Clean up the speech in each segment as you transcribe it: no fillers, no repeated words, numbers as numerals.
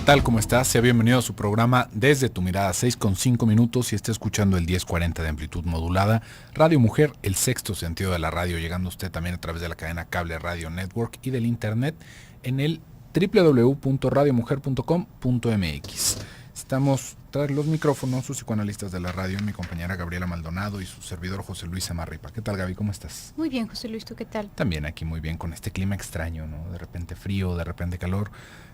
tal? ¿Cómo estás? Sea bienvenido a su programa Desde tu Mirada, 6:05 y está escuchando el 1040 de amplitud modulada. Radio Mujer, el sexto sentido de la radio, llegando a usted también a través de la cadena Cable Radio Network y del internet en el www.radiomujer.com.mx. Estamos tras los micrófonos, sus psicoanalistas de la radio, mi compañera Gabriela Maldonado y su servidor José Luis Amarripa. ¿Qué tal, Gaby? ¿Cómo estás? Muy bien, José Luis, ¿tú qué tal? También aquí muy bien, con este clima extraño, ¿no? De repente frío, de repente calor.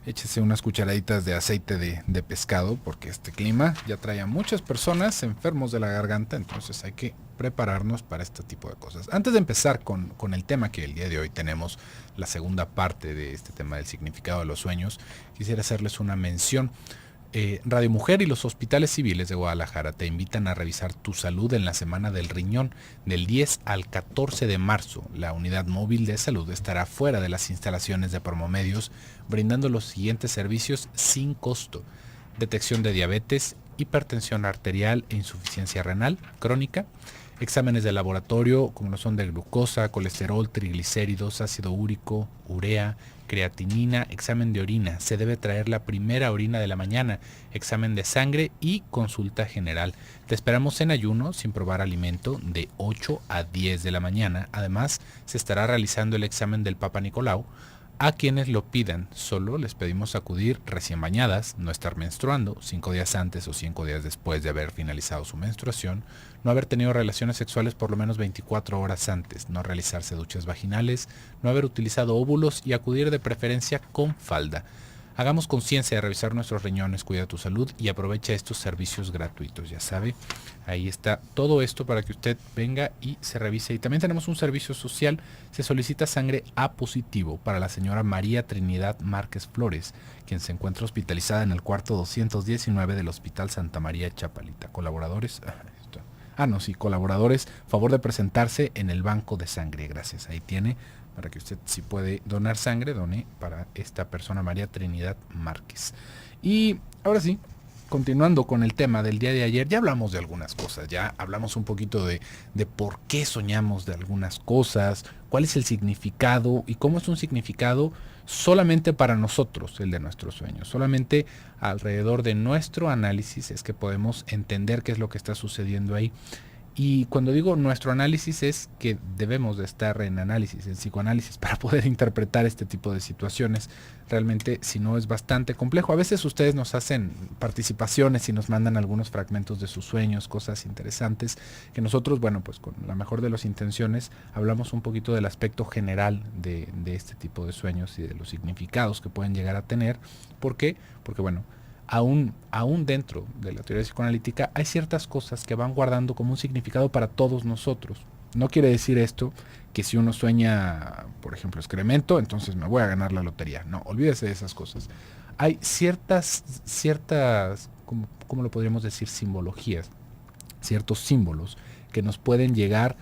Échese unas cucharaditas de aceite de pescado, porque este clima ya trae a muchas personas enfermos de la garganta, entonces hay que prepararnos para este tipo de cosas. Antes de empezar con el tema que el día de hoy tenemos, la segunda parte de este tema del significado de los sueños, quisiera hacerles una mención. Radio Mujer y los hospitales civiles de Guadalajara te invitan a revisar tu salud en la Semana del Riñón del 10 al 14 de marzo. La unidad móvil de salud estará fuera de las instalaciones de Promomedios, brindando los siguientes servicios sin costo: detección de diabetes, hipertensión arterial e insuficiencia renal crónica, exámenes de laboratorio como lo son de glucosa, colesterol, triglicéridos, ácido úrico, urea, creatinina, examen de orina. Se debe traer la primera orina de la mañana, examen de sangre y consulta general. Te esperamos en ayuno, sin probar alimento, de 8 a 10 de la mañana. Además, se estará realizando el examen del Papa Nicolau. A quienes lo pidan, solo les pedimos acudir recién bañadas, no estar menstruando 5 días antes o 5 días después de haber finalizado su menstruación, no haber tenido relaciones sexuales por lo menos 24 horas antes, no realizarse duchas vaginales, no haber utilizado óvulos y acudir de preferencia con falda. Hagamos conciencia de revisar nuestros riñones, cuida tu salud y aprovecha estos servicios gratuitos, ya sabe. Ahí está todo esto para que usted venga y se revise. Y también tenemos un servicio social. Se solicita sangre A positivo para la señora María Trinidad Márquez Flores, quien se encuentra hospitalizada en el cuarto 219 del Hospital Santa María Chapalita. Colaboradores, colaboradores, favor de presentarse en el banco de sangre. Gracias, ahí tiene, para que usted, si puede donar sangre, done para esta persona, María Trinidad Márquez. Y ahora sí, continuando con el tema del día de ayer, ya hablamos de algunas cosas, ya hablamos un poquito de por qué soñamos de algunas cosas, cuál es el significado y cómo es un significado solamente para nosotros, el de nuestros sueños. Solamente alrededor de nuestro análisis es que podemos entender qué es lo que está sucediendo ahí. Y cuando digo nuestro análisis es que debemos de estar en análisis, en psicoanálisis, para poder interpretar este tipo de situaciones. Realmente, si no, es bastante complejo. A veces ustedes nos hacen participaciones y nos mandan algunos fragmentos de sus sueños, cosas interesantes, que nosotros, bueno, pues con la mejor de las intenciones, hablamos un poquito del aspecto general de este tipo de sueños y de los significados que pueden llegar a tener. ¿Por qué? Porque, bueno, aún dentro de la teoría psicoanalítica hay ciertas cosas que van guardando como un significado para todos nosotros. No quiere decir esto que si uno sueña, por ejemplo, excremento, entonces me voy a ganar la lotería. No, olvídese de esas cosas. Hay ciertas, ¿cómo lo podríamos decir? Simbologías, ciertos símbolos que nos pueden llegar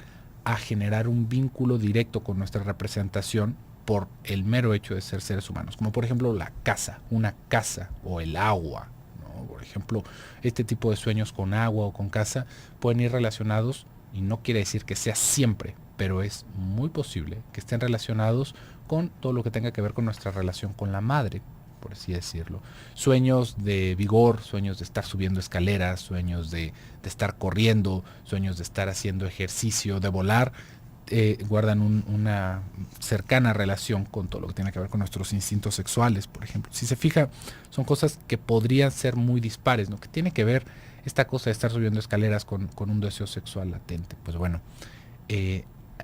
a generar un vínculo directo con nuestra representación por el mero hecho de ser seres humanos, como por ejemplo la casa, una casa, o el agua, ¿no? Por ejemplo, este tipo de sueños con agua o con casa pueden ir relacionados, y no quiere decir que sea siempre, pero es muy posible que estén relacionados con todo lo que tenga que ver con nuestra relación con la madre, por así decirlo. Sueños de vigor, sueños de estar subiendo escaleras, sueños de estar corriendo, sueños de estar haciendo ejercicio, de volar, guardan una cercana relación con todo lo que tiene que ver con nuestros instintos sexuales, por ejemplo. Si se fija, son cosas que podrían ser muy dispares, ¿no? Que tiene que ver esta cosa de estar subiendo escaleras con un deseo sexual latente. Pues bueno,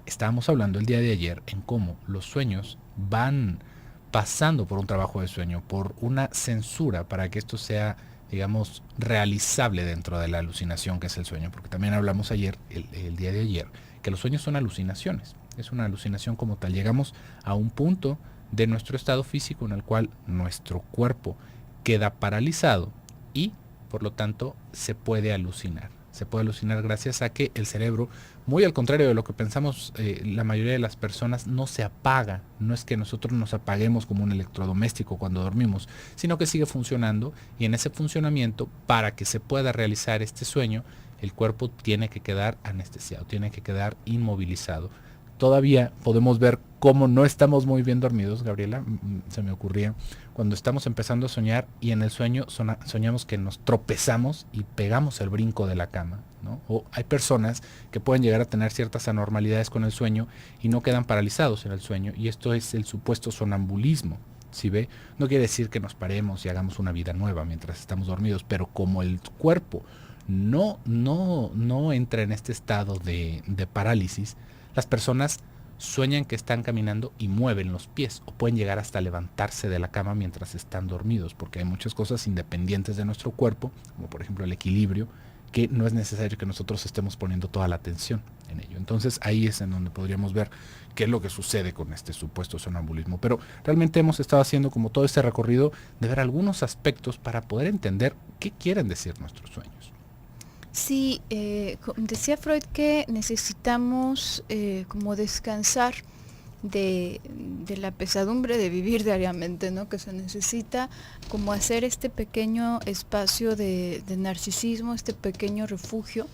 estábamos hablando el día de ayer en cómo los sueños van pasando por un trabajo de sueño, por una censura para que esto sea, digamos, realizable dentro de la alucinación que es el sueño, porque también hablamos ayer, el día de ayer, que los sueños son alucinaciones. Es una alucinación como tal. Llegamos a un punto de nuestro estado físico en el cual nuestro cuerpo queda paralizado y, por lo tanto, se puede alucinar. Se puede alucinar gracias a que el cerebro, muy al contrario de lo que pensamos la mayoría de las personas, no se apaga. No es que nosotros nos apaguemos como un electrodoméstico cuando dormimos, sino que sigue funcionando, y en ese funcionamiento, para que se pueda realizar este sueño, el cuerpo tiene que quedar anestesiado, tiene que quedar inmovilizado. todavía podemos ver cómo no estamos muy bien dormidos, Gabriela, se me ocurría, cuando estamos empezando a soñar y en el sueño soñamos que nos tropezamos y pegamos el brinco de la cama, ¿no? O hay personas que pueden llegar a tener ciertas anormalidades con el sueño y no quedan paralizados en el sueño, y esto es el supuesto sonambulismo. Si ve, no quiere decir que nos paremos y hagamos una vida nueva mientras estamos dormidos, pero como el cuerpo no entra en este estado de parálisis, las personas sueñan que están caminando y mueven los pies, o pueden llegar hasta levantarse de la cama mientras están dormidos, porque hay muchas cosas independientes de nuestro cuerpo, como por ejemplo el equilibrio, que no es necesario que nosotros estemos poniendo toda la atención en ello. Entonces ahí es en donde podríamos ver qué es lo que sucede con este supuesto sonambulismo. Pero realmente hemos estado haciendo como todo este recorrido de ver algunos aspectos para poder entender qué quieren decir nuestros sueños. Sí, decía Freud que necesitamos como descansar de la pesadumbre de vivir diariamente, ¿no? Que se necesita como hacer este pequeño espacio de narcisismo, este pequeño refugio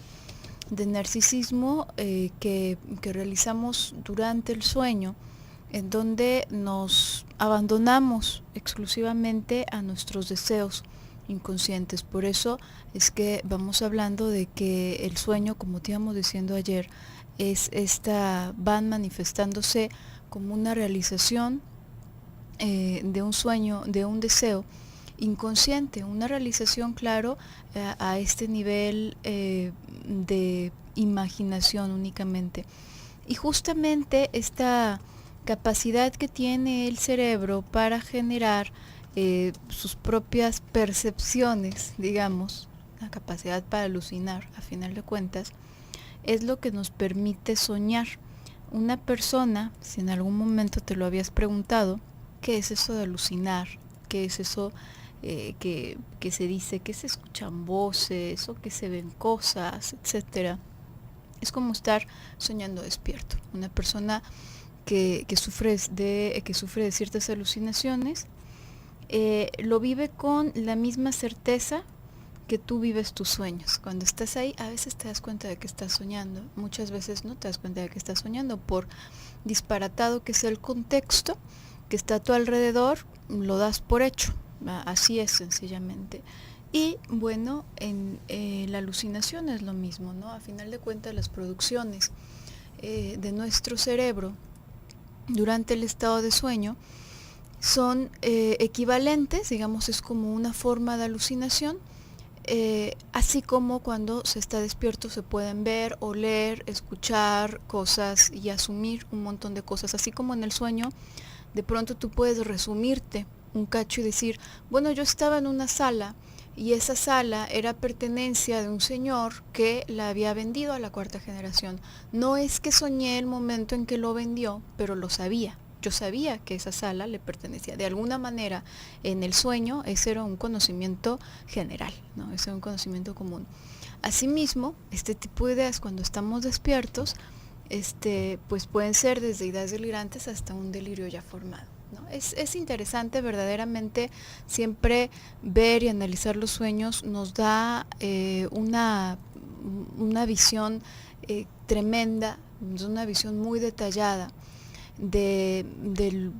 de narcisismo que realizamos durante el sueño, en donde nos abandonamos exclusivamente a nuestros deseos inconscientes. Por eso es que vamos hablando de que el sueño, como te íbamos diciendo ayer, van manifestándose como una realización de un sueño, de un deseo inconsciente, una realización, claro, a este nivel de imaginación únicamente. Y justamente esta capacidad que tiene el cerebro para generar sus propias percepciones, digamos, la capacidad para alucinar, a final de cuentas, es lo que nos permite soñar. Una persona, si en algún momento te lo habías preguntado, ¿qué es eso de alucinar? ¿Qué es eso que se dice, que se escuchan voces o que se ven cosas, etcétera? Es como estar soñando despierto. Una persona que sufre de ciertas alucinaciones lo vive con la misma certeza que tú vives tus sueños. Cuando estás ahí, a veces te das cuenta de que estás soñando, muchas veces no te das cuenta de que estás soñando, por disparatado que sea el contexto que está a tu alrededor, lo das por hecho, así es sencillamente. Y bueno, en la alucinación es lo mismo, ¿no? A final de cuentas, las producciones de nuestro cerebro durante el estado de sueño son equivalentes, digamos, es como una forma de alucinación, así como cuando se está despierto se pueden ver, oler, escuchar cosas y asumir un montón de cosas, así como en el sueño de pronto tú puedes resumirte un cacho y decir, bueno, yo estaba en una sala y esa sala era pertenencia de un señor que la había vendido a la cuarta generación. No es que soñé el momento en que lo vendió, pero lo sabía. Yo sabía que esa sala le pertenecía. De alguna manera, en el sueño, ese era un conocimiento general, ¿no? Ese era un conocimiento común. Asimismo, este tipo de ideas, cuando estamos despiertos, pues pueden ser desde ideas delirantes hasta un delirio ya formado, ¿no? Es interesante verdaderamente siempre ver y analizar los sueños, nos da una visión tremenda, nos da una visión muy detallada de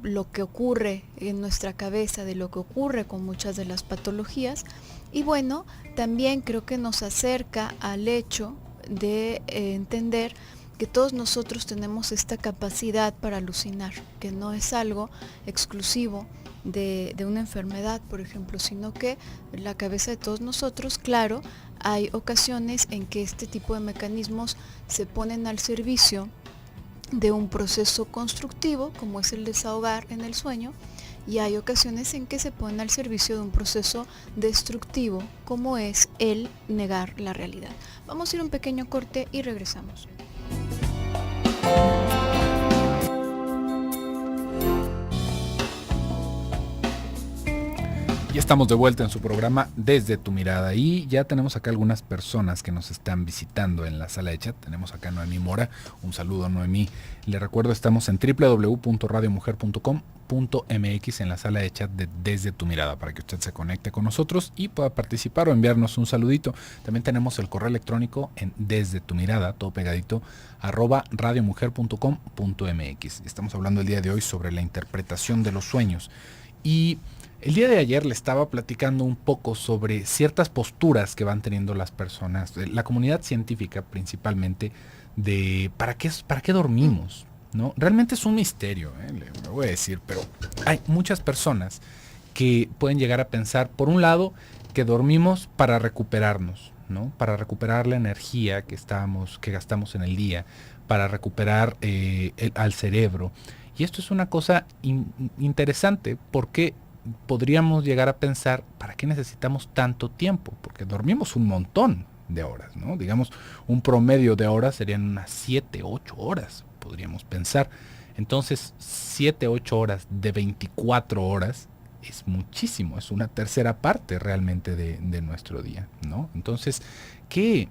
lo que ocurre en nuestra cabeza, de lo que ocurre con muchas de las patologías. Y bueno, también creo que nos acerca al hecho de entender que todos nosotros tenemos esta capacidad para alucinar, que no es algo exclusivo de una enfermedad, por ejemplo, sino que en la cabeza de todos nosotros, claro, hay ocasiones en que este tipo de mecanismos se ponen al servicio de un proceso constructivo, como es el desahogar en el sueño, y hay ocasiones en que se ponen al servicio de un proceso destructivo, como es el negar la realidad. Vamos a ir a un pequeño corte y regresamos. Y estamos de vuelta en su programa Desde tu Mirada. Y ya tenemos acá algunas personas que nos están visitando en la sala de chat. Tenemos acá a Noemí Mora. Un saludo, Noemí. Le recuerdo, estamos en www.radiomujer.com.mx en la sala de chat de Desde tu Mirada para que usted se conecte con nosotros y pueda participar o enviarnos un saludito. También tenemos el correo electrónico en Desde tu Mirada, todo pegadito, @radiomujer.com.mx. Estamos hablando el día de hoy sobre la interpretación de los sueños. Y el día de ayer le estaba platicando un poco sobre ciertas posturas que van teniendo las personas, la comunidad científica principalmente, de para qué dormimos, ¿no? Realmente es un misterio, le voy a decir, pero hay muchas personas que pueden llegar a pensar, por un lado, que dormimos para recuperarnos, ¿no? Para recuperar la energía que gastamos en el día, para recuperar al cerebro. Y esto es una cosa interesante porque podríamos llegar a pensar, ¿para qué necesitamos tanto tiempo? Porque dormimos un montón de horas, ¿no? Digamos, un promedio de horas serían unas 7, 8 horas, podríamos pensar. Entonces, 7, 8 horas de 24 horas es muchísimo, es una tercera parte realmente de nuestro día, ¿no? Entonces, ¿qué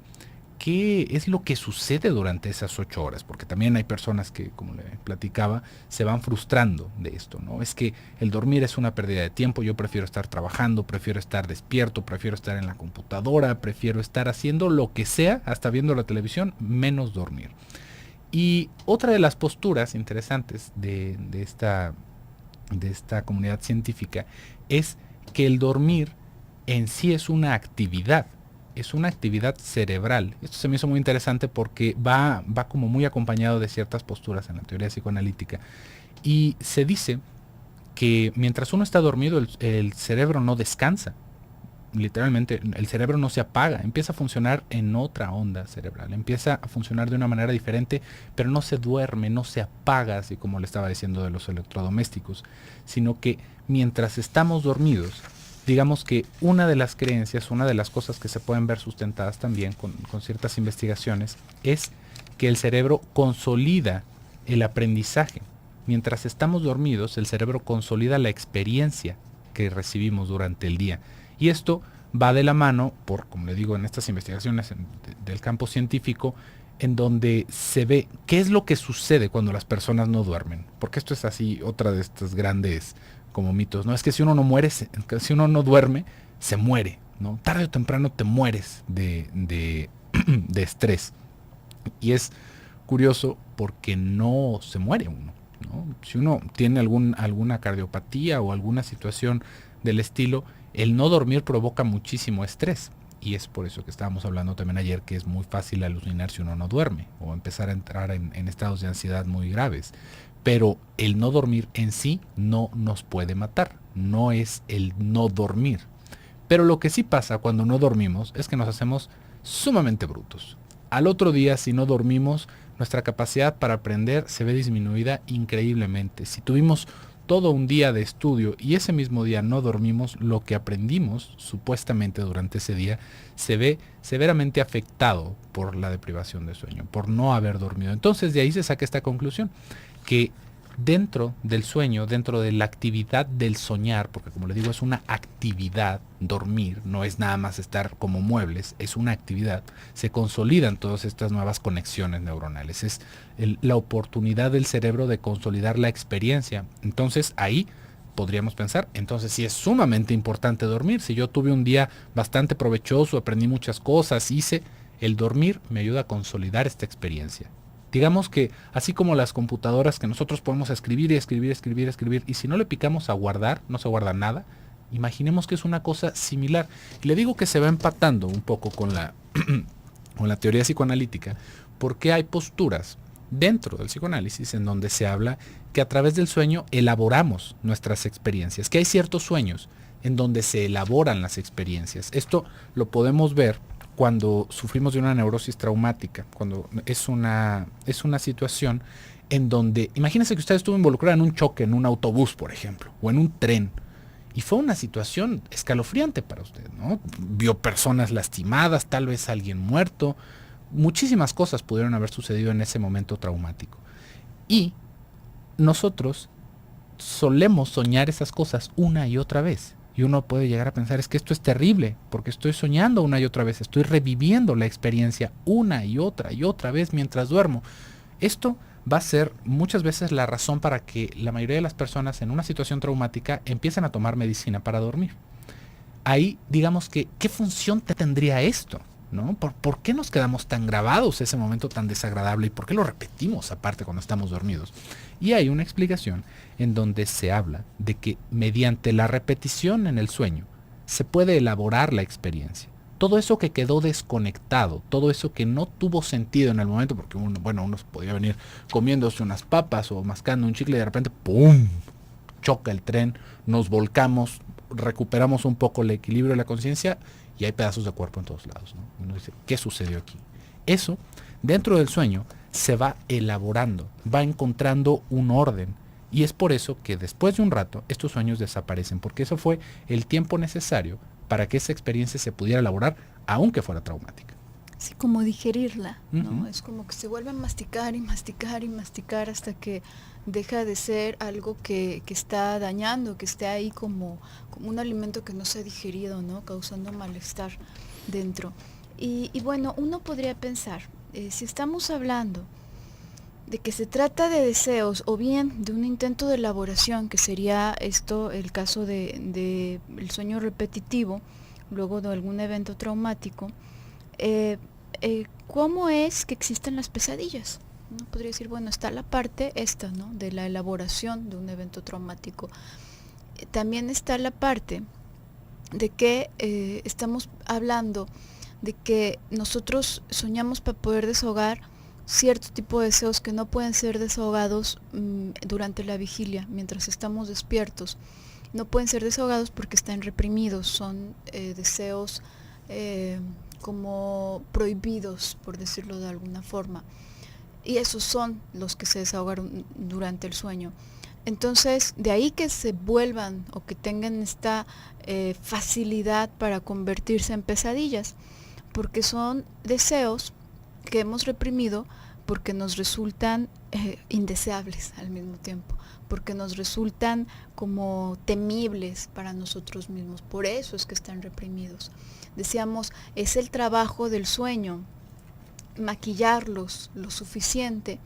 es lo que sucede durante esas 8 horas? Porque también hay personas que, como le platicaba, se van frustrando de esto, ¿no? Es que el dormir es una pérdida de tiempo, yo prefiero estar trabajando, prefiero estar despierto, prefiero estar en la computadora, prefiero estar haciendo lo que sea, hasta viendo la televisión, menos dormir. Y otra de las posturas interesantes de esta comunidad científica es que el dormir en sí es una actividad cerebral. Esto se me hizo muy interesante porque va como muy acompañado de ciertas posturas en la teoría psicoanalítica. Y se dice que mientras uno está dormido, el cerebro no descansa. Literalmente, el cerebro no se apaga, empieza a funcionar en otra onda cerebral, empieza a funcionar de una manera diferente, pero no se duerme, no se apaga, así como le estaba diciendo de los electrodomésticos, sino que mientras estamos dormidos, digamos que una de las creencias, una de las cosas que se pueden ver sustentadas también con ciertas investigaciones, es que el cerebro consolida el aprendizaje. Mientras estamos dormidos, el cerebro consolida la experiencia que recibimos durante el día. Y esto va de la mano, como le digo, en estas investigaciones del campo científico, en donde se ve qué es lo que sucede cuando las personas no duermen. Porque esto es así, otra de estas grandes como mitos, ¿no? Es que si uno no duerme, se muere, ¿no? Tarde o temprano te mueres de estrés. Y es curioso porque no se muere uno, ¿no? Si uno tiene alguna cardiopatía o alguna situación del estilo, el no dormir provoca muchísimo estrés. Y es por eso que estábamos hablando también ayer que es muy fácil alucinar si uno no duerme o empezar a entrar en estados de ansiedad muy graves. Pero el no dormir en sí no nos puede matar, no es el no dormir. Pero lo que sí pasa cuando no dormimos es que nos hacemos sumamente brutos. Al otro día, si no dormimos, nuestra capacidad para aprender se ve disminuida increíblemente. Si tuvimos todo un día de estudio y ese mismo día no dormimos, lo que aprendimos supuestamente durante ese día se ve severamente afectado por la deprivación de sueño, por no haber dormido. Entonces de ahí se saca esta conclusión, que dentro del sueño, dentro de la actividad del soñar, porque como le digo es una actividad, dormir, no es nada más estar como muebles, es una actividad, se consolidan todas estas nuevas conexiones neuronales, es la oportunidad del cerebro de consolidar la experiencia. Entonces ahí podríamos pensar, entonces sí es sumamente importante dormir. Si yo tuve un día bastante provechoso, aprendí muchas cosas, el dormir me ayuda a consolidar esta experiencia. Digamos que así como las computadoras que nosotros podemos escribir, y si no le picamos a guardar, no se guarda nada, imaginemos que es una cosa similar. Y le digo que se va empatando un poco con la teoría psicoanalítica, porque hay posturas dentro del psicoanálisis en donde se habla que a través del sueño elaboramos nuestras experiencias, que hay ciertos sueños en donde se elaboran las experiencias. Esto lo podemos ver cuando sufrimos de una neurosis traumática, cuando es una situación en donde, imagínense que usted estuvo involucrado en un choque, en un autobús, por ejemplo, o en un tren, y fue una situación escalofriante para usted, ¿no? Vio personas lastimadas, tal vez alguien muerto, muchísimas cosas pudieron haber sucedido en ese momento traumático. Y nosotros solemos soñar esas cosas una y otra vez. Y uno puede llegar a pensar, es que esto es terrible, porque estoy soñando una y otra vez, estoy reviviendo la experiencia una y otra vez mientras duermo. Esto va a ser muchas veces la razón para que la mayoría de las personas en una situación traumática empiecen a tomar medicina para dormir. Ahí, digamos que, ¿qué función tendría esto? ¿No? ¿Por qué nos quedamos tan grabados ese momento tan desagradable y por qué lo repetimos aparte cuando estamos dormidos? Y hay una explicación en donde se habla de que mediante la repetición en el sueño se puede elaborar la experiencia. Todo eso que quedó desconectado, todo eso que no tuvo sentido en el momento, porque uno podía venir comiéndose unas papas o mascando un chicle y de repente ¡pum! Choca el tren, nos volcamos, recuperamos un poco el equilibrio de la conciencia y hay pedazos de cuerpo en todos lados, ¿no? Uno dice, ¿qué sucedió aquí? Eso, dentro del sueño, se va elaborando, va encontrando un orden. Y es por eso que después de un rato estos sueños desaparecen, porque eso fue el tiempo necesario para que esa experiencia se pudiera elaborar, aunque fuera traumática. Sí, como digerirla, ¿no? Uh-huh. Es como que se vuelve a masticar y masticar y masticar hasta que deja de ser algo que está dañando, que esté ahí como un alimento que no se ha digerido, ¿no? Causando malestar dentro. Y bueno, uno podría pensar, si estamos hablando de que se trata de deseos o bien de un intento de elaboración, que sería esto el caso de el sueño repetitivo, luego de algún evento traumático, ¿cómo es que existen las pesadillas? Uno podría decir, bueno, está la parte esta, ¿no? De la elaboración de un evento traumático. También está la parte de que estamos hablando de que nosotros soñamos para poder desahogar cierto tipo de deseos que no pueden ser desahogados durante la vigilia, mientras estamos despiertos. No pueden ser desahogados porque están reprimidos, son deseos como prohibidos, por decirlo de alguna forma. Y esos son los que se desahogaron durante el sueño. Entonces, de ahí que se vuelvan o que tengan esta facilidad para convertirse en pesadillas, porque son deseos que hemos reprimido porque nos resultan indeseables al mismo tiempo, porque nos resultan como temibles para nosotros mismos. Por eso es que están reprimidos. Decíamos, es el trabajo del sueño maquillarlos lo suficiente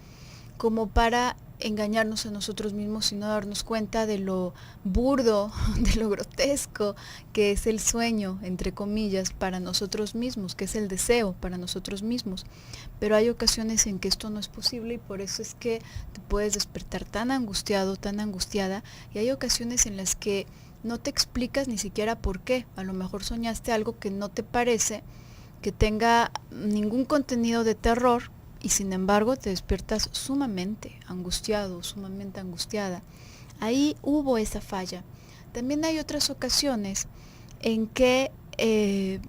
como para engañarnos a nosotros mismos y no darnos cuenta de lo burdo, de lo grotesco que es el sueño, entre comillas, para nosotros mismos, que es el deseo para nosotros mismos. Pero hay ocasiones en que esto no es posible y por eso es que te puedes despertar tan angustiado, tan angustiada, y hay ocasiones en las que no te explicas ni siquiera por qué. A lo mejor soñaste algo que no te parece que tenga ningún contenido de terror, y sin embargo te despiertas sumamente angustiado, sumamente angustiada. Ahí hubo esa falla. También hay otras ocasiones en que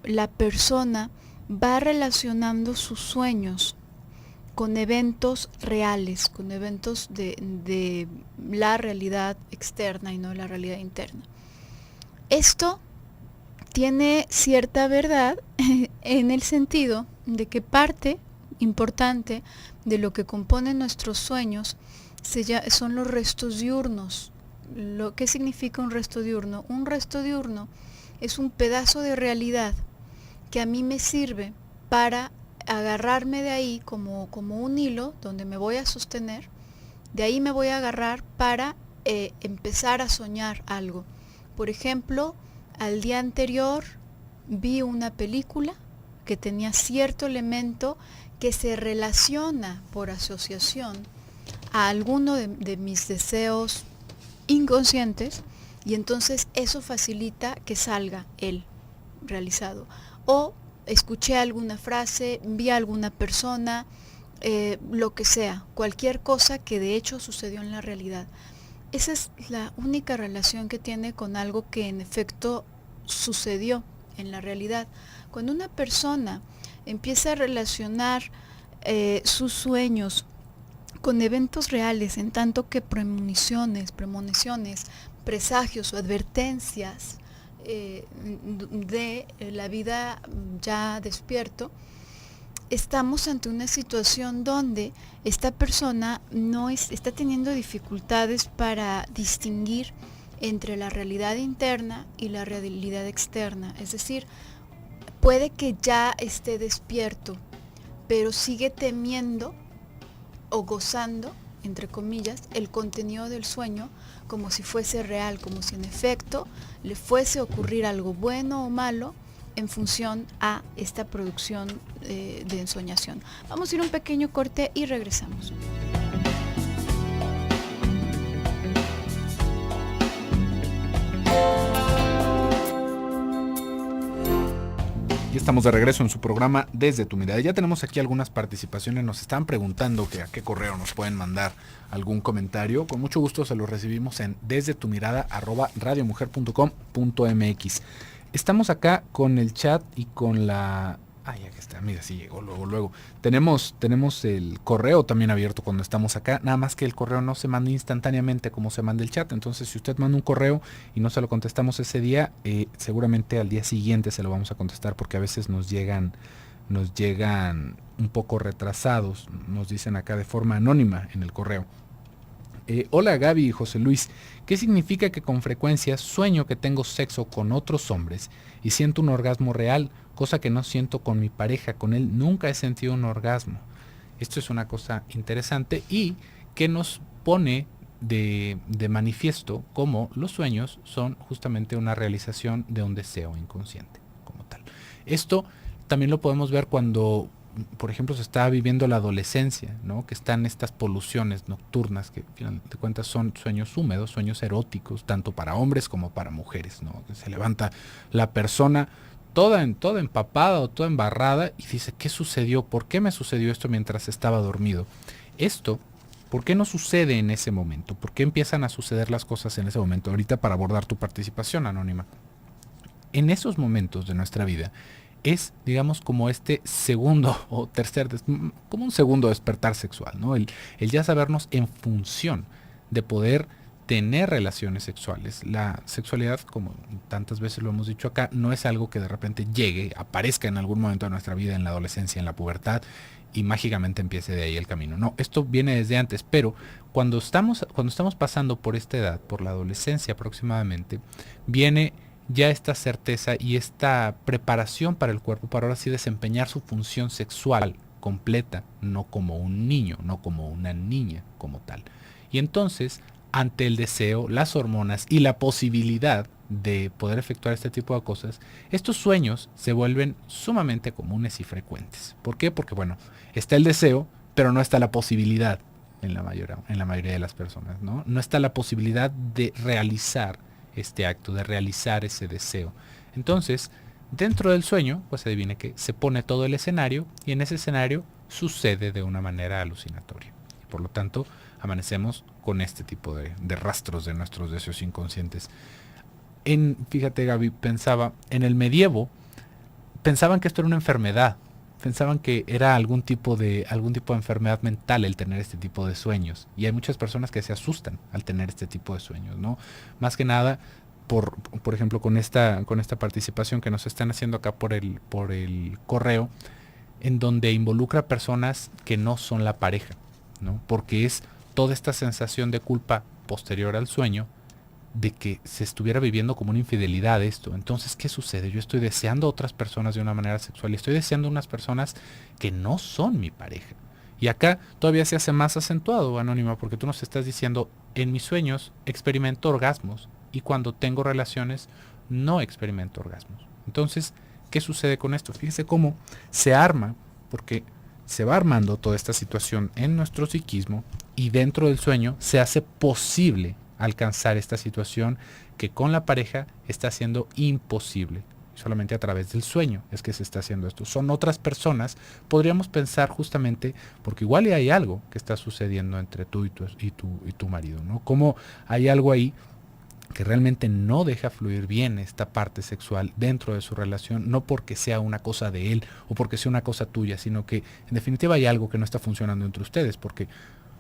la persona va relacionando sus sueños con eventos reales, con eventos de la realidad externa y no de la realidad interna. Esto tiene cierta verdad en el sentido de que parte importante de lo que compone nuestros sueños son los restos diurnos. ¿Qué significa un resto diurno? Un resto diurno es un pedazo de realidad que a mí me sirve para agarrarme de ahí como un hilo donde me voy a sostener. De ahí me voy a agarrar para empezar a soñar algo. Por ejemplo, al día anterior vi una película que tenía cierto elemento que se relaciona por asociación a alguno de mis deseos inconscientes, y entonces eso facilita que salga él realizado. O escuché alguna frase, vi a alguna persona, lo que sea, cualquier cosa que de hecho sucedió en la realidad. Esa es la única relación que tiene con algo que en efecto sucedió en la realidad. Cuando una persona empieza a relacionar sus sueños con eventos reales, en tanto que premoniciones, presagios o advertencias de la vida ya despierto, estamos ante una situación donde esta persona está teniendo dificultades para distinguir entre la realidad interna y la realidad externa. Es decir, puede que ya esté despierto, pero sigue temiendo o gozando, entre comillas, el contenido del sueño como si fuese real, como si en efecto le fuese a ocurrir algo bueno o malo en función a esta producción de ensoñación. Vamos a ir a un pequeño corte y regresamos. Y estamos de regreso en su programa Desde tu Mirada. Ya tenemos aquí algunas participaciones. Nos están preguntando que a qué correo nos pueden mandar algún comentario. Con mucho gusto se los recibimos en desdetumirada@radiomujer.com.mx. Estamos acá con el chat y con la... Ay, aquí está, mira, sí llegó luego. Tenemos el correo también abierto cuando estamos acá, nada más que el correo no se manda instantáneamente como se manda el chat. Entonces, si usted manda un correo y no se lo contestamos ese día, seguramente al día siguiente se lo vamos a contestar, porque a veces nos llegan un poco retrasados, nos dicen acá de forma anónima en el correo. Hola Gaby y José Luis, ¿qué significa que con frecuencia sueño que tengo sexo con otros hombres y siento un orgasmo real, cosa que no siento con mi pareja? Con él nunca he sentido un orgasmo. Esto es una cosa interesante y que nos pone de manifiesto cómo los sueños son justamente una realización de un deseo inconsciente como tal. Esto también lo podemos ver cuando, por ejemplo, se está viviendo la adolescencia, ¿no? Que están estas poluciones nocturnas que, al final de cuentas, son sueños húmedos, sueños eróticos, tanto para hombres como para mujeres, ¿no? Que se levanta la persona toda empapada o toda embarrada y dice, ¿qué sucedió? ¿Por qué me sucedió esto mientras estaba dormido? Esto, ¿por qué no sucede en ese momento? ¿Por qué empiezan a suceder las cosas en ese momento? Ahorita, para abordar tu participación, Anónima. En esos momentos de nuestra vida, es, digamos, como este segundo o tercer, como un segundo despertar sexual, ¿no? El ya sabernos en función de poder tener relaciones sexuales. La sexualidad, como tantas veces lo hemos dicho acá, no es algo que de repente llegue, aparezca en algún momento de nuestra vida, en la adolescencia, en la pubertad, y mágicamente empiece de ahí el camino. No, esto viene desde antes, pero cuando estamos pasando por esta edad, por la adolescencia aproximadamente, viene ya esta certeza y esta preparación para el cuerpo para ahora sí desempeñar su función sexual completa, no como un niño, no como una niña como tal. Y entonces, ante el deseo, las hormonas y la posibilidad de poder efectuar este tipo de cosas, estos sueños se vuelven sumamente comunes y frecuentes. ¿Por qué? Porque, bueno, está el deseo, pero no está la posibilidad en la mayoría de las personas, ¿no? No está la posibilidad de realizar este acto, de realizar ese deseo. Entonces, dentro del sueño, pues adivine que se pone todo el escenario y en ese escenario sucede de una manera alucinatoria. Y por lo tanto, amanecemos con este tipo de rastros de nuestros deseos inconscientes. Fíjate, Gaby, pensaba, en el medievo, pensaban que esto era una enfermedad. Pensaban que era algún tipo de enfermedad mental el tener este tipo de sueños. Y hay muchas personas que se asustan al tener este tipo de sueños, ¿no? Más que nada, por ejemplo, con esta participación que nos están haciendo acá por el correo, en donde involucra personas que no son la pareja, ¿no? Porque es toda esta sensación de culpa posterior al sueño, de que se estuviera viviendo como una infidelidad esto. Entonces, ¿qué sucede? Yo estoy deseando a otras personas de una manera sexual y estoy deseando a unas personas que no son mi pareja. Y acá todavía se hace más acentuado, Anónima, porque tú nos estás diciendo, en mis sueños experimento orgasmos y cuando tengo relaciones no experimento orgasmos. Entonces, ¿qué sucede con esto? Fíjese cómo se arma, porque se va armando toda esta situación en nuestro psiquismo y dentro del sueño se hace posible alcanzar esta situación que con la pareja está siendo imposible. Solamente a través del sueño es que se está haciendo esto. Son otras personas, podríamos pensar justamente, porque igual hay algo que está sucediendo entre tú y tu marido, ¿no? Como hay algo ahí que realmente no deja fluir bien esta parte sexual dentro de su relación, no porque sea una cosa de él o porque sea una cosa tuya, sino que en definitiva hay algo que no está funcionando entre ustedes, porque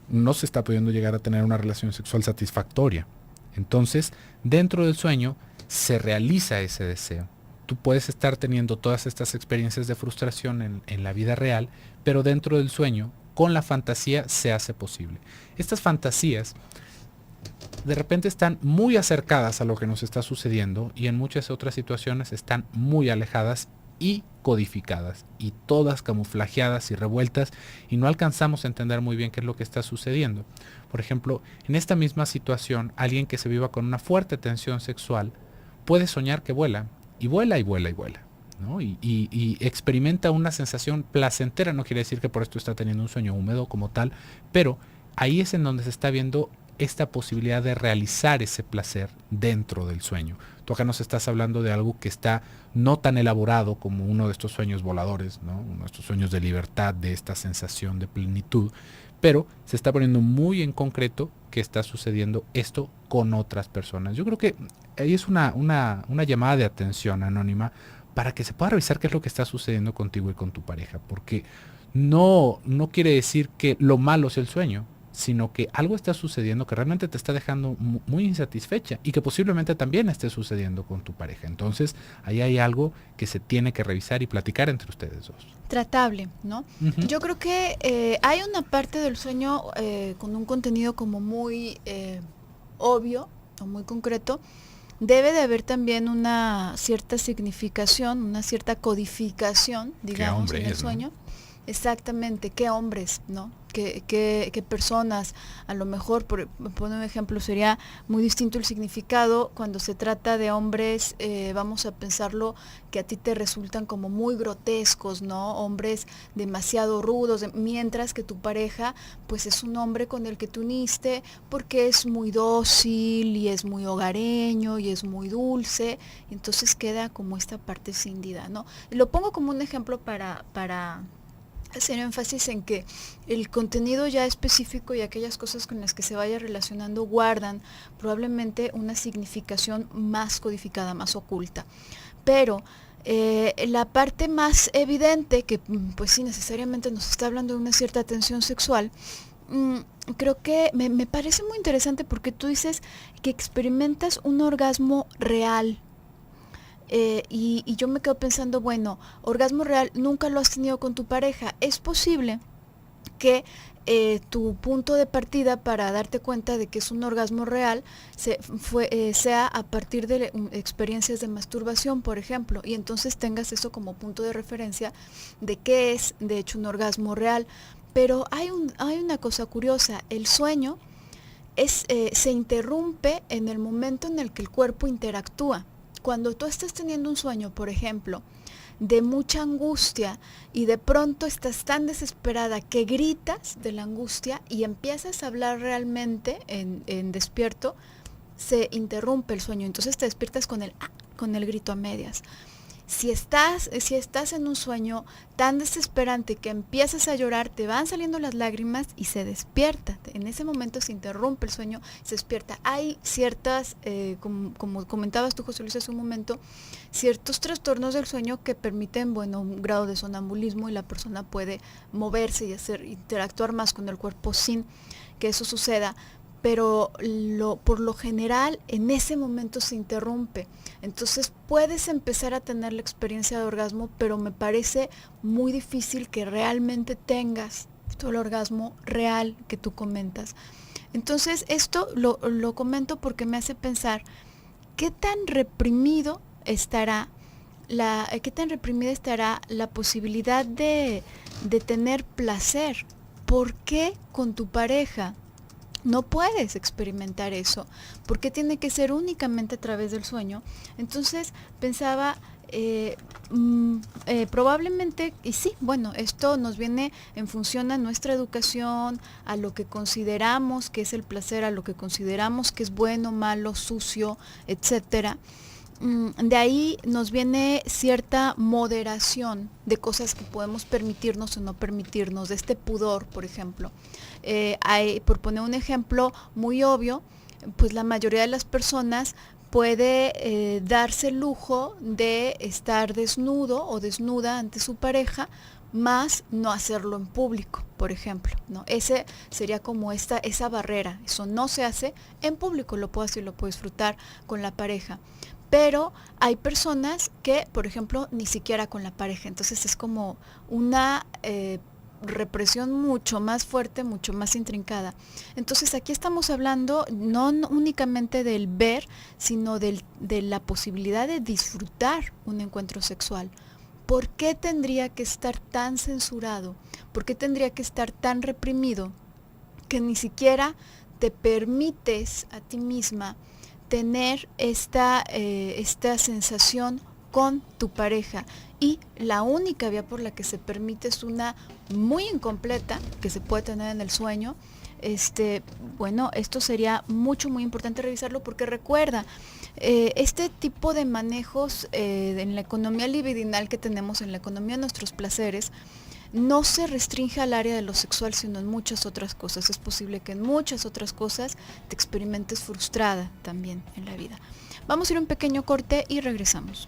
no se está pudiendo llegar a tener una relación sexual satisfactoria. Entonces, dentro del sueño se realiza ese deseo. Tú puedes estar teniendo todas estas experiencias de frustración en la vida real, pero dentro del sueño, con la fantasía, se hace posible. Estas fantasías de repente están muy acercadas a lo que nos está sucediendo y en muchas otras situaciones están muy alejadas y codificadas y todas camuflajeadas y revueltas y no alcanzamos a entender muy bien qué es lo que está sucediendo. Por ejemplo, en esta misma situación, alguien que se viva con una fuerte tensión sexual puede soñar que vuela y vuela y vuela y vuela, ¿no? Y experimenta una sensación placentera, no quiere decir que por esto está teniendo un sueño húmedo como tal, pero ahí es en donde se está viendo esta posibilidad de realizar ese placer dentro del sueño. Tú acá nos estás hablando de algo que está no tan elaborado como uno de estos sueños voladores, ¿no? Uno de estos sueños de libertad, de esta sensación de plenitud, pero se está poniendo muy en concreto que está sucediendo esto con otras personas. Yo creo que ahí es una llamada de atención anónima para que se pueda revisar qué es lo que está sucediendo contigo y con tu pareja, porque no quiere decir que lo malo sea el sueño, sino que algo está sucediendo que realmente te está dejando muy insatisfecha y que posiblemente también esté sucediendo con tu pareja. Entonces, ahí hay algo que se tiene que revisar y platicar entre ustedes dos. Tratable, ¿no? Yo creo que hay una parte del sueño con un contenido como muy obvio o muy concreto. Debe de haber también una cierta significación, una cierta codificación, digamos, en el sueño. ¿No? Exactamente, qué hombres, ¿no? Qué personas, a lo mejor, por poner un ejemplo, sería muy distinto el significado cuando se trata de hombres, vamos a pensarlo, que a ti te resultan como muy grotescos, ¿no? Hombres demasiado rudos, mientras que tu pareja, pues es un hombre con el que te uniste porque es muy dócil y es muy hogareño y es muy dulce, entonces queda como esta parte cindida, ¿no? Lo pongo como un ejemplo para hacer énfasis en que el contenido ya específico y aquellas cosas con las que se vaya relacionando guardan probablemente una significación más codificada, más oculta. Pero la parte más evidente, que pues sí necesariamente nos está hablando de una cierta tensión sexual, creo que me parece muy interesante porque tú dices que experimentas un orgasmo real. Y yo me quedo pensando, bueno, orgasmo real nunca lo has tenido con tu pareja. Es posible que tu punto de partida para darte cuenta de que es un orgasmo real sea a partir de experiencias de masturbación, por ejemplo, y entonces tengas eso como punto de referencia de qué es, de hecho, un orgasmo real. Pero hay una cosa curiosa, el sueño se interrumpe en el momento en el que el cuerpo interactúa. Cuando tú estás teniendo un sueño, por ejemplo, de mucha angustia y de pronto estás tan desesperada que gritas de la angustia y empiezas a hablar realmente en despierto, se interrumpe el sueño. Entonces te despiertas con el grito a medias. Si estás en un sueño tan desesperante que empiezas a llorar, te van saliendo las lágrimas y se despierta. En ese momento se interrumpe el sueño, se despierta. Hay ciertas, como comentabas tú, José Luis, hace un momento, ciertos trastornos del sueño que permiten, bueno, un grado de sonambulismo y la persona puede moverse y interactuar más con el cuerpo sin que eso suceda. Pero por lo general en ese momento se interrumpe. Entonces puedes empezar a tener la experiencia de orgasmo, pero me parece muy difícil que realmente tengas todo el orgasmo real que tú comentas. Entonces esto lo comento porque me hace pensar qué tan reprimida estará la posibilidad de tener placer. ¿Por qué con tu pareja no puedes experimentar eso? ¿Por qué tiene que ser únicamente a través del sueño? Entonces pensaba, probablemente, y sí, bueno, esto nos viene en función a nuestra educación, a lo que consideramos que es el placer, a lo que consideramos que es bueno, malo, sucio, etcétera. De ahí nos viene cierta moderación de cosas que podemos permitirnos o no permitirnos, de este pudor, por ejemplo. Por poner un ejemplo muy obvio, pues la mayoría de las personas puede darse el lujo de estar desnudo o desnuda ante su pareja, más no hacerlo en público, por ejemplo, ¿no? Ese sería como esa barrera. Eso no se hace en público, lo puedo hacer y lo puedo disfrutar con la pareja. Pero hay personas que, por ejemplo, ni siquiera con la pareja. Entonces es como una represión mucho más fuerte, mucho más intrincada. Entonces aquí estamos hablando no únicamente del ver, sino de la posibilidad de disfrutar un encuentro sexual. ¿Por qué tendría que estar tan censurado? ¿Por qué tendría que estar tan reprimido que ni siquiera te permites a ti misma tener esta sensación con tu pareja? Y la única vía por la que se permite es una muy incompleta que se puede tener en el sueño. Bueno, esto sería muy importante revisarlo, porque recuerda, este tipo de manejos en la economía libidinal que tenemos, en la economía de nuestros placeres, no se restringe al área de lo sexual, sino en muchas otras cosas. Es posible que en muchas otras cosas te experimentes frustrada también en la vida. Vamos a ir a un pequeño corte y regresamos.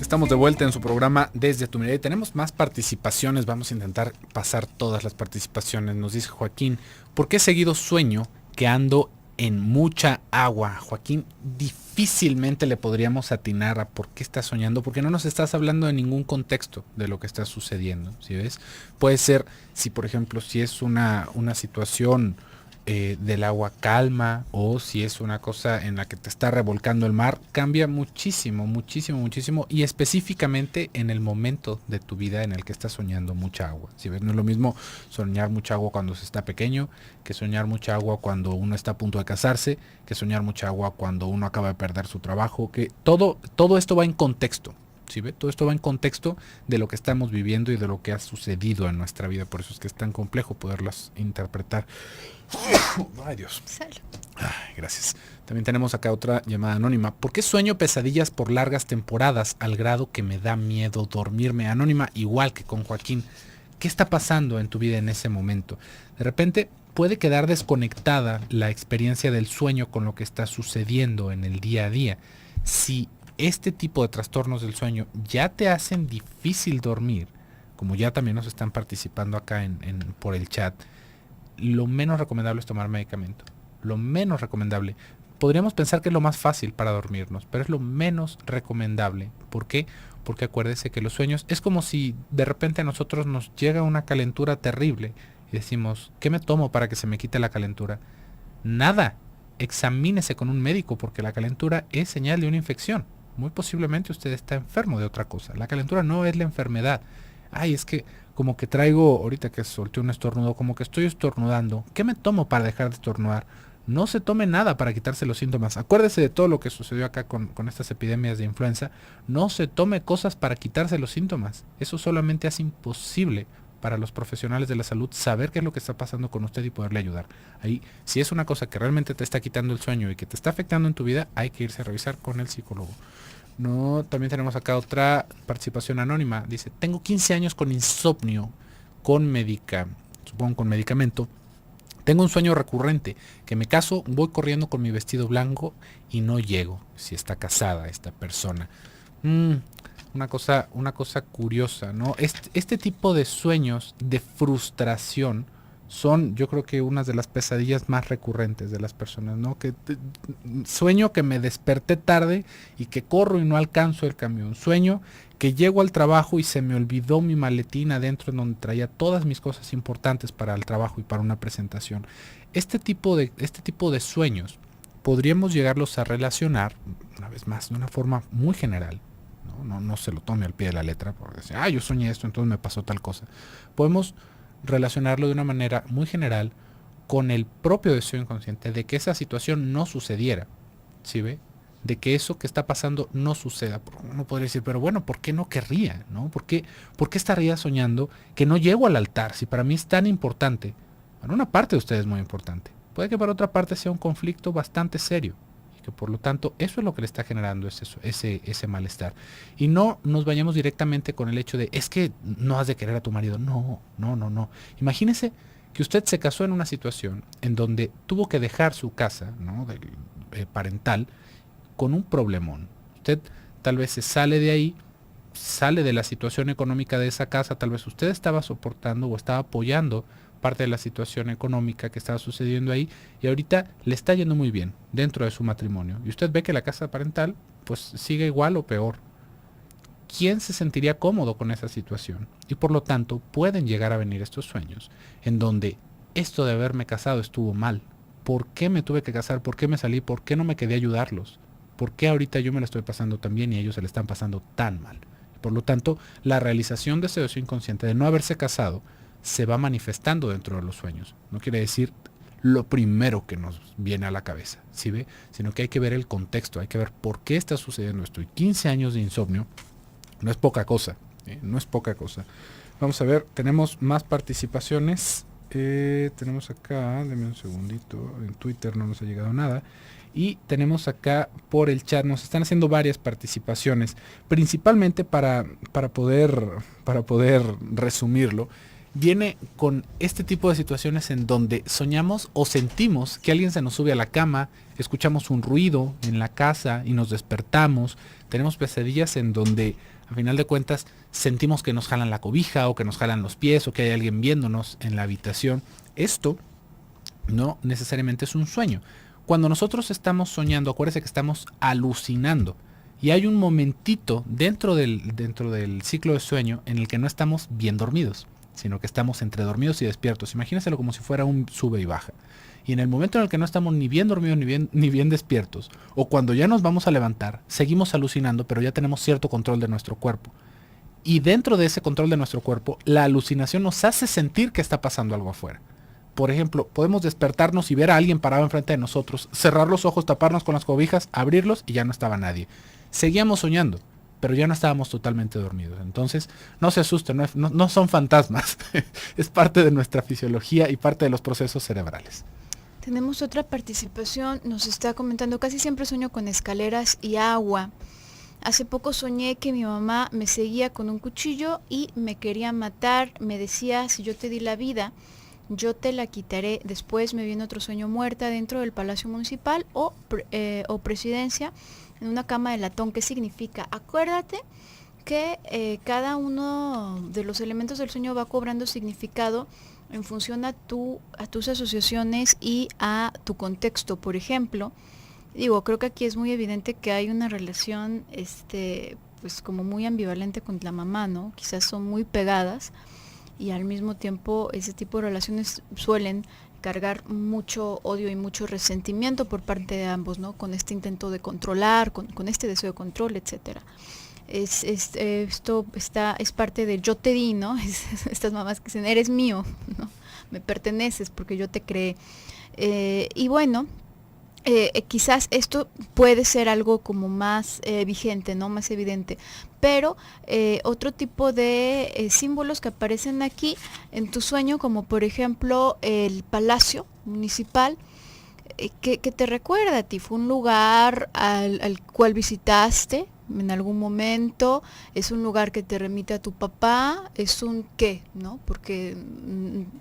Estamos de vuelta en su programa Desde tu Mirada y tenemos más participaciones. Vamos a intentar pasar todas las participaciones. Nos dice Joaquín: ¿por qué seguido sueño que ando en mucha agua? Joaquín, difícilmente le podríamos atinar a por qué estás soñando, porque no nos estás hablando de ningún contexto de lo que está sucediendo, ¿sí ves? Puede ser, si por ejemplo, si es una situación del agua calma, o si es una cosa en la que te está revolcando el mar, cambia muchísimo, y específicamente en el momento de tu vida en el que estás soñando mucha agua. Si ves, no es lo mismo soñar mucha agua cuando se está pequeño, que soñar mucha agua cuando uno está a punto de casarse, que soñar mucha agua cuando uno acaba de perder su trabajo, que todo esto va en contexto. ¿Sí ve? Todo esto va en contexto de lo que estamos viviendo y de lo que ha sucedido en nuestra vida. Por eso es que es tan complejo poderlas interpretar. Ay, Dios. Ay, gracias. También tenemos acá otra llamada anónima. ¿Por qué sueño pesadillas por largas temporadas al grado que me da miedo dormirme? Anónima, igual que con Joaquín. ¿Qué está pasando en tu vida en ese momento? De repente puede quedar desconectada la experiencia del sueño con lo que está sucediendo en el día a día. Si este tipo de trastornos del sueño ya te hacen difícil dormir, como ya también nos están participando acá por el chat, lo menos recomendable es tomar medicamento. Lo menos recomendable. Podríamos pensar que es lo más fácil para dormirnos, pero es lo menos recomendable. ¿Por qué? Porque acuérdese que los sueños es como si de repente a nosotros nos llega una calentura terrible y decimos, ¿qué me tomo para que se me quite la calentura? Nada. Examínese con un médico, porque la calentura es señal de una infección. Muy posiblemente usted está enfermo de otra cosa. La calentura no es la enfermedad. Ay, es que como que traigo, ahorita que solté un estornudo, como que estoy estornudando. ¿Qué me tomo para dejar de estornudar? No se tome nada para quitarse los síntomas. Acuérdese de todo lo que sucedió acá con estas epidemias de influenza. No se tome cosas para quitarse los síntomas. Eso solamente hace imposible para los profesionales de la salud saber qué es lo que está pasando con usted y poderle ayudar. Ahí, si es una cosa que realmente te está quitando el sueño y que te está afectando en tu vida, hay que irse a revisar con el psicólogo. No, también tenemos acá otra participación anónima. Dice, tengo 15 años con insomnio, supongo con medicamento. Tengo un sueño recurrente, que me caso, voy corriendo con mi vestido blanco y no llego. Si está casada esta persona. Una cosa curiosa, ¿no? Este tipo de sueños de frustración son, yo creo que unas de las pesadillas más recurrentes de las personas, ¿no? Sueño que me desperté tarde y que corro y no alcanzo el camión. Sueño que llego al trabajo y se me olvidó mi maletín adentro, en donde traía todas mis cosas importantes para el trabajo y para una presentación. Este tipo de sueños podríamos llegarlos a relacionar, una vez más, de una forma muy general. No se lo tome al pie de la letra, porque decir, yo soñé esto, entonces me pasó tal cosa. Podemos relacionarlo de una manera muy general con el propio deseo inconsciente de que esa situación no sucediera, ¿sí ve? De que eso que está pasando no suceda. Uno podría decir, pero bueno, ¿por qué no querría? ¿No? ¿Por qué estaría soñando que no llego al altar si para mí es tan importante? Para una parte de ustedes es muy importante. Puede que para otra parte sea un conflicto bastante serio. Que por lo tanto eso es lo que le está generando ese malestar. Y no nos vayamos directamente con el hecho de, es que no has de querer a tu marido. No. Imagínese que usted se casó en una situación en donde tuvo que dejar su casa, ¿no? Parental, con un problemón. Usted tal vez se sale de ahí, sale de la situación económica de esa casa, tal vez usted estaba soportando o estaba apoyando parte de la situación económica que estaba sucediendo ahí, y ahorita le está yendo muy bien dentro de su matrimonio. Y usted ve que la casa parental pues siga igual o peor. ¿Quién se sentiría cómodo con esa situación? Y por lo tanto pueden llegar a venir estos sueños en donde esto de haberme casado estuvo mal. ¿Por qué me tuve que casar? ¿Por qué me salí? ¿Por qué no me quedé a ayudarlos? ¿Por qué ahorita yo me la estoy pasando tan bien y ellos se le están pasando tan mal? Por lo tanto, la realización de ese deseo inconsciente de no haberse casado se va manifestando dentro de los sueños. No quiere decir lo primero que nos viene a la cabeza, ¿sí ve? Sino que hay que ver el contexto, hay que ver por qué está sucediendo esto. Y 15 años de insomnio no es poca cosa, no es poca cosa. Vamos a ver, tenemos más participaciones. Tenemos acá, denme un segundito, en Twitter no nos ha llegado nada. Y tenemos acá por el chat, nos están haciendo varias participaciones, principalmente para poder resumirlo. Viene con este tipo de situaciones en donde soñamos o sentimos que alguien se nos sube a la cama, escuchamos un ruido en la casa y nos despertamos. Tenemos pesadillas en donde, a final de cuentas, sentimos que nos jalan la cobija o que nos jalan los pies o que hay alguien viéndonos en la habitación. Esto no necesariamente es un sueño. Cuando nosotros estamos soñando, acuérdense que estamos alucinando. Y hay un momentito dentro del ciclo de sueño en el que no estamos bien dormidos, sino que estamos entre dormidos y despiertos. Imagínenselo como si fuera un sube y baja. Y en el momento en el que no estamos ni bien dormidos ni bien despiertos, o cuando ya nos vamos a levantar, seguimos alucinando, pero ya tenemos cierto control de nuestro cuerpo. Y dentro de ese control de nuestro cuerpo, la alucinación nos hace sentir que está pasando algo afuera. Por ejemplo, podemos despertarnos y ver a alguien parado enfrente de nosotros, cerrar los ojos, taparnos con las cobijas, abrirlos y ya no estaba nadie. Seguíamos soñando, pero ya no estábamos totalmente dormidos. Entonces, no se asusten, no son fantasmas. Es parte de nuestra fisiología y parte de los procesos cerebrales. Tenemos otra participación, nos está comentando, casi siempre sueño con escaleras y agua. Hace poco soñé que mi mamá me seguía con un cuchillo y me quería matar. Me decía, si yo te di la vida, yo te la quitaré. Después me viene otro sueño muerta dentro del Palacio Municipal o Presidencia, en una cama de latón. ¿Qué significa? Acuérdate que cada uno de los elementos del sueño va cobrando significado en función a tus asociaciones y a tu contexto. Por ejemplo, creo que aquí es muy evidente que hay una relación pues como muy ambivalente con la mamá, ¿no? Quizás son muy pegadas y al mismo tiempo ese tipo de relaciones suelen cargar mucho odio y mucho resentimiento por parte de ambos, ¿no? Con este intento de controlar, con este deseo de control, etcétera. Esto es parte del yo te di, ¿no? Estas mamás que dicen, eres mío, ¿no? Me perteneces porque yo te creé. Y bueno, quizás esto puede ser algo como más vigente, ¿no? Más evidente. Pero otro tipo de símbolos que aparecen aquí en tu sueño, como por ejemplo el Palacio Municipal, que te recuerda a ti, fue un lugar al cual visitaste en algún momento, es un lugar que te remite a tu papá, es un qué, ¿no? Porque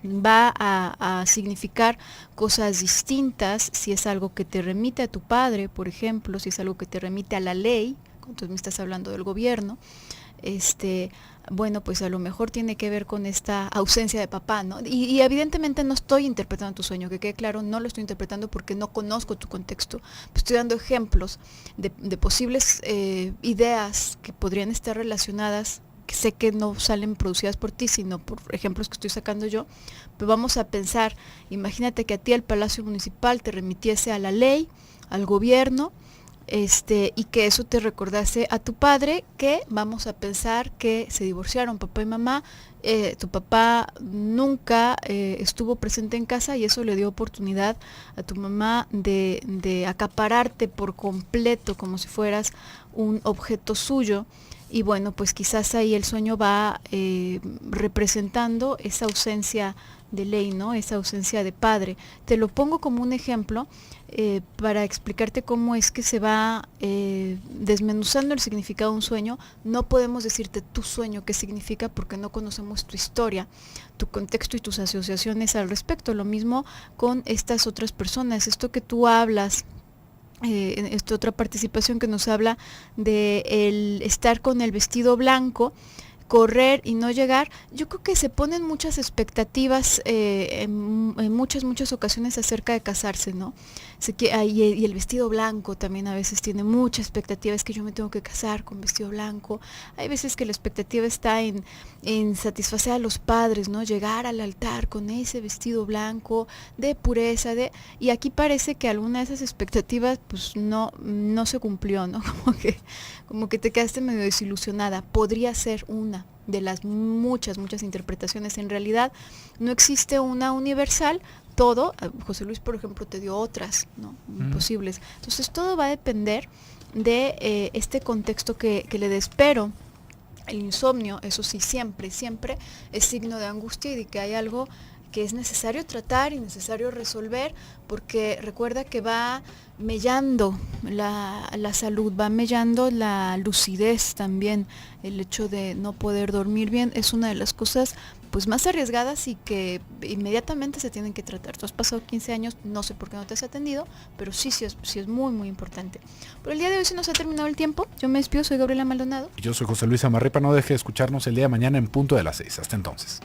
va a significar cosas distintas, si es algo que te remite a tu padre, por ejemplo, si es algo que te remite a la ley, entonces me estás hablando del gobierno, bueno, pues a lo mejor tiene que ver con esta ausencia de papá, ¿no? Y evidentemente no estoy interpretando tu sueño, que quede claro, no lo estoy interpretando porque no conozco tu contexto. Estoy dando ejemplos de posibles ideas que podrían estar relacionadas, que sé que no salen producidas por ti, sino por ejemplos que estoy sacando yo. Pero vamos a pensar, imagínate que a ti el Palacio Municipal te remitiese a la ley, al gobierno, y que eso te recordase a tu padre, que vamos a pensar que se divorciaron papá y mamá, tu papá nunca estuvo presente en casa y eso le dio oportunidad a tu mamá de acapararte por completo como si fueras un objeto suyo. Y bueno, pues quizás ahí el sueño va representando esa ausencia de ley, ¿no? Esa ausencia de padre. Te lo pongo como un ejemplo para explicarte cómo es que se va desmenuzando el significado de un sueño. No podemos decirte tu sueño qué significa porque no conocemos tu historia, tu contexto y tus asociaciones al respecto. Lo mismo con estas otras personas. Esto que tú hablas, esta otra participación que nos habla de el estar con el vestido blanco, correr y no llegar, yo creo que se ponen muchas expectativas en muchas ocasiones acerca de casarse, ¿no? Y el vestido blanco también a veces tiene mucha expectativa, es que yo me tengo que casar con vestido blanco. Hay veces que la expectativa está en satisfacer a los padres, ¿no? Llegar al altar con ese vestido blanco de pureza, y aquí parece que alguna de esas expectativas pues no se cumplió, ¿no? Como que te quedaste medio desilusionada. Podría ser una de las muchas interpretaciones. En realidad no existe una universal. Todo, José Luis por ejemplo te dio otras, ¿no? Posibles. Entonces todo va a depender de este contexto que le des, pero el insomnio, eso sí, siempre es signo de angustia y de que hay algo que es necesario tratar y necesario resolver, porque recuerda que va mellando la salud, va mellando la lucidez también. El hecho de no poder dormir bien es una de las cosas pues más arriesgadas y que inmediatamente se tienen que tratar. Tú has pasado 15 años, no sé por qué no te has atendido, pero sí es muy importante. Por el día de hoy se nos ha terminado el tiempo. Yo me despido, soy Gabriela Maldonado. Yo soy José Luis Amarripa. No deje de escucharnos el día de mañana en punto de las 6. Hasta entonces.